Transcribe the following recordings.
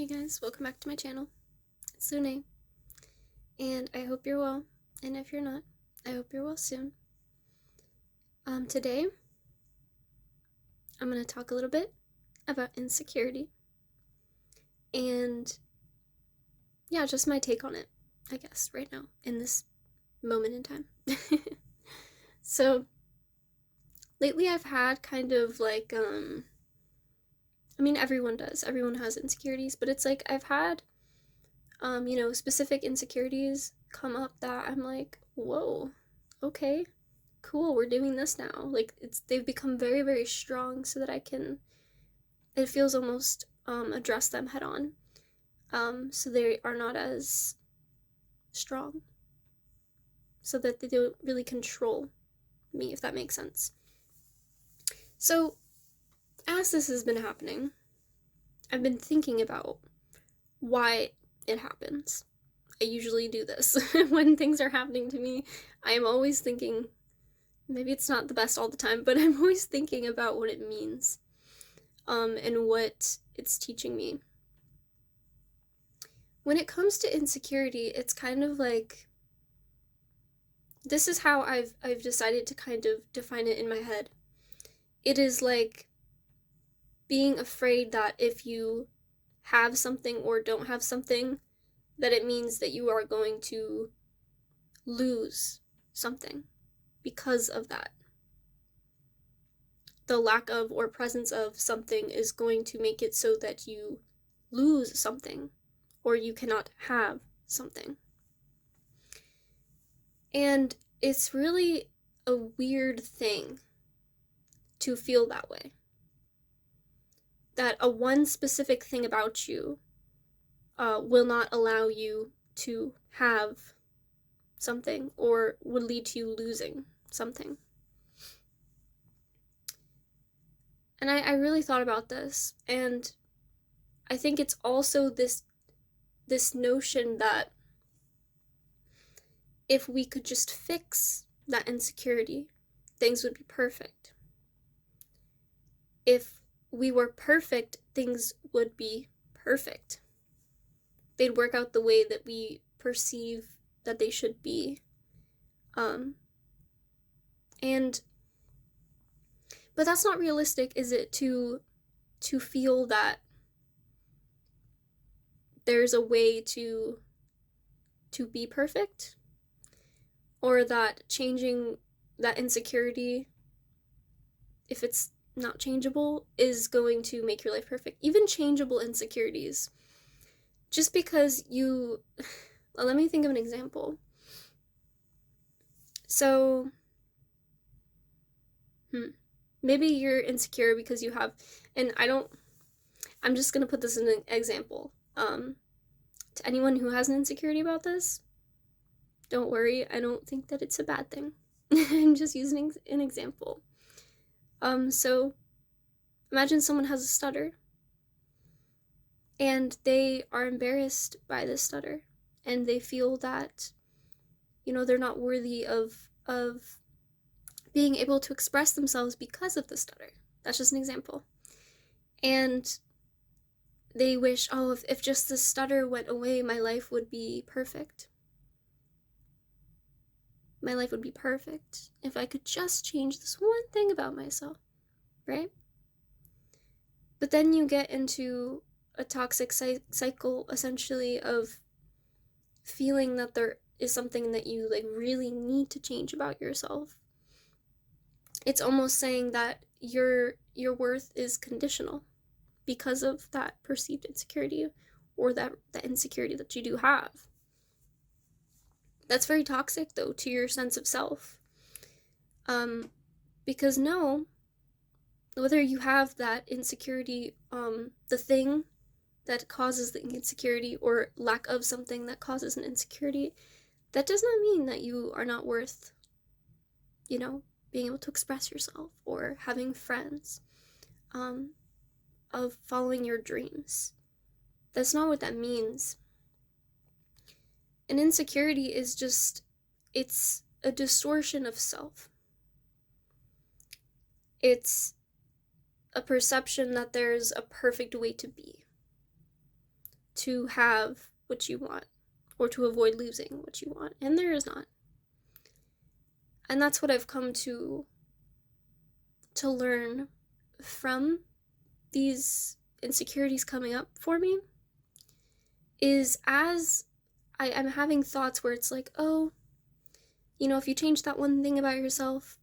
Hey guys, welcome back to my channel. It's Lune, and I hope you're well, and if you're not, I hope you're well soon. Today, I'm going to talk a little bit about insecurity, and yeah, just my take on it, I guess, right now, in this moment in time. So, lately I've had kind of like, everyone does, everyone has insecurities, but it's like I've had specific insecurities come up that I'm like, whoa, okay, cool, we're doing this now. Like they've become very, very strong so that it feels almost address them head on. So they are not as strong. So that they don't really control me, if that makes sense. So as this has been happening, I've been thinking about why it happens. I usually do this when things are happening to me. I am always thinking, maybe it's not the best all the time, but I'm always thinking about what it means, and what it's teaching me. When it comes to insecurity, it's kind of like, this is how I've decided to kind of define it in my head. It is like being afraid that if you have something or don't have something, that it means that you are going to lose something because of that. The lack of or presence of something is going to make it so that you lose something or you cannot have something. And it's really a weird thing to feel that way. That a one specific thing about you will not allow you to have something or would lead to you losing something. And I really thought about this, and I think it's also this notion that if we could just fix that insecurity, things would be perfect. If we were perfect, things would be perfect. They'd work out the way that we perceive that they should be. But that's not realistic, is it, to feel that there's a way to be perfect, or that changing that insecurity, if it's not changeable, is going to make your life perfect. Even changeable insecurities. Just because you... Well, let me think of an example. So, maybe you're insecure because you have... And I'm just gonna put this in an example. To anyone who has an insecurity about this, don't worry, I don't think that it's a bad thing. I'm just using an example. So imagine someone has a stutter, and they are embarrassed by this stutter, and they feel that, they're not worthy of being able to express themselves because of the stutter. That's just an example. And they wish, oh, if just the stutter went away, my life would be perfect. My life would be perfect if I could just change this one thing about myself, right? But then you get into a toxic cycle, essentially, of feeling that there is something that you really need to change about yourself. It's almost saying that your worth is conditional because of that perceived insecurity, or that insecurity that you do have. That's very toxic, though, to your sense of self. Because no, whether you have that insecurity, the thing that causes the insecurity, or lack of something that causes an insecurity, that does not mean that you are not worth, being able to express yourself, or having friends, of following your dreams. That's not what that means. An insecurity is just, it's a distortion of self. It's a perception that there's a perfect way to be. to have what you want or to avoid losing what you want, and there is not. And that's what I've come to learn from these insecurities coming up for me, is as I'm having thoughts where it's like, oh, if you change that one thing about yourself,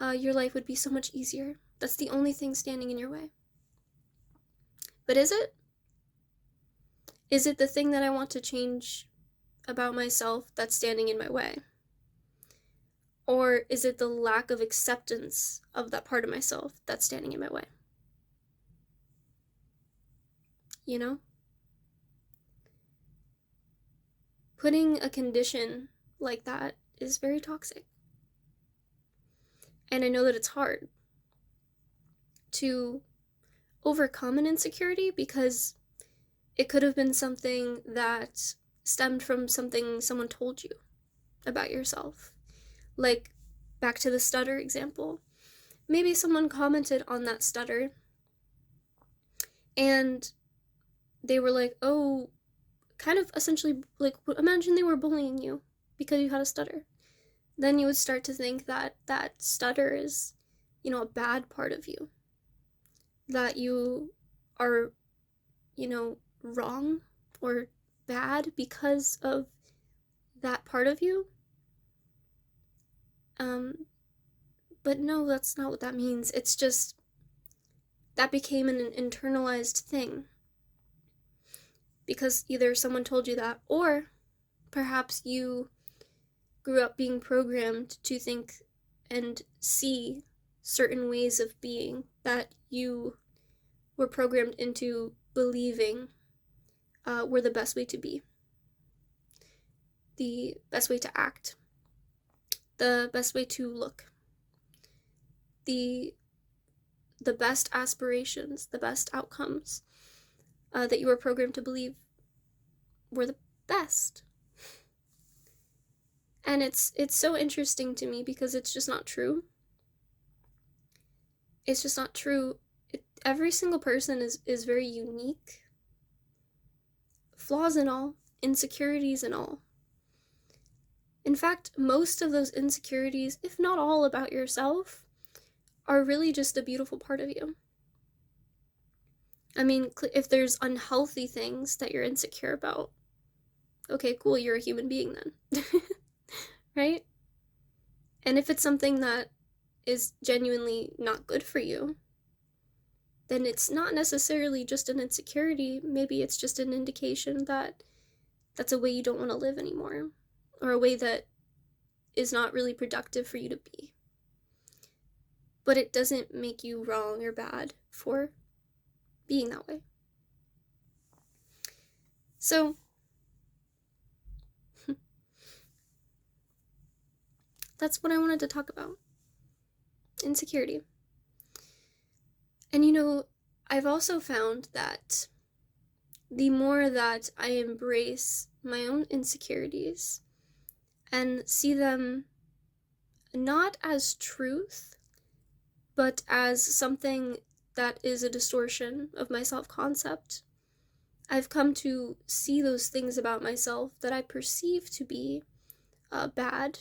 your life would be so much easier. That's the only thing standing in your way. But is it? Is it the thing that I want to change about myself that's standing in my way? Or is it the lack of acceptance of that part of myself that's standing in my way? Putting a condition like that is very toxic. And I know that it's hard to overcome an insecurity because it could have been something that stemmed from something someone told you about yourself. Like, back to the stutter example. Maybe someone commented on that stutter and they were like, oh, kind of essentially, like, imagine they were bullying you because you had a stutter. Then you would start to think that that stutter is, a bad part of you. That you are, wrong or bad because of that part of you. But no, that's not what that means. It's just that became an internalized thing. Because either someone told you that, or perhaps you grew up being programmed to think and see certain ways of being that you were programmed into believing were the best way to be, the best way to act, the best way to look, the best aspirations, the best outcomes that you were programmed to believe were the best. And it's so interesting to me because it's just not true. It's just not true. Every single person is very unique. Flaws and all, insecurities and all. In fact, most of those insecurities, if not all about yourself, are really just a beautiful part of you. I mean, if there's unhealthy things that you're insecure about, okay, cool, you're a human being then. Right? And if it's something that is genuinely not good for you, then it's not necessarily just an insecurity. Maybe it's just an indication that that's a way you don't want to live anymore, or a way that is not really productive for you to be. But it doesn't make you wrong or bad for being that way. So, that's what I wanted to talk about. Insecurity. And I've also found that the more that I embrace my own insecurities and see them not as truth, but as something that is a distortion of my self-concept, I've come to see those things about myself that I perceive to be bad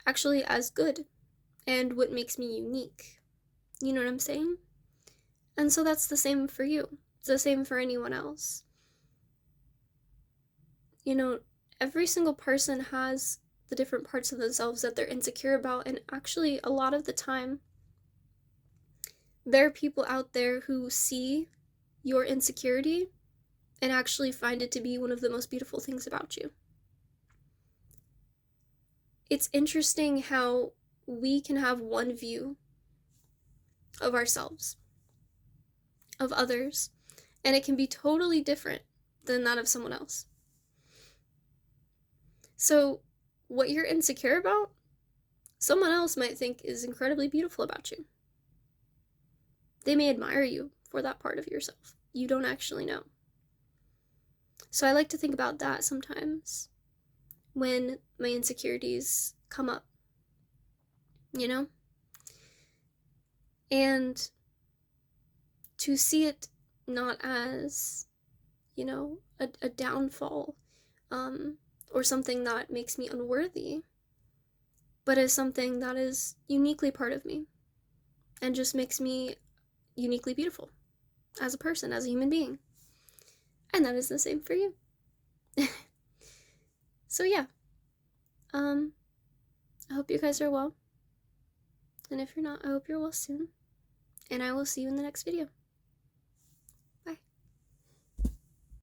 actually as good and what makes me unique. You know what I'm saying? And so that's the same for you. It's the same for anyone else. Every single person has the different parts of themselves that they're insecure about, and actually a lot of the time there are people out there who see your insecurity and actually find it to be one of the most beautiful things about you. It's interesting how we can have one view of ourselves, of others, and it can be totally different than that of someone else. So, what you're insecure about, someone else might think is incredibly beautiful about you. They may admire you for that part of yourself. You don't actually know. So I like to think about that sometimes when my insecurities come up, And to see it not as, you know, a downfall, or something that makes me unworthy, but is something that is uniquely part of me and just makes me uniquely beautiful as a person, as a human being. And that is the same for you. So yeah, um, I hope you guys are well. And if you're not, I hope you're well soon. And I will see you in the next video.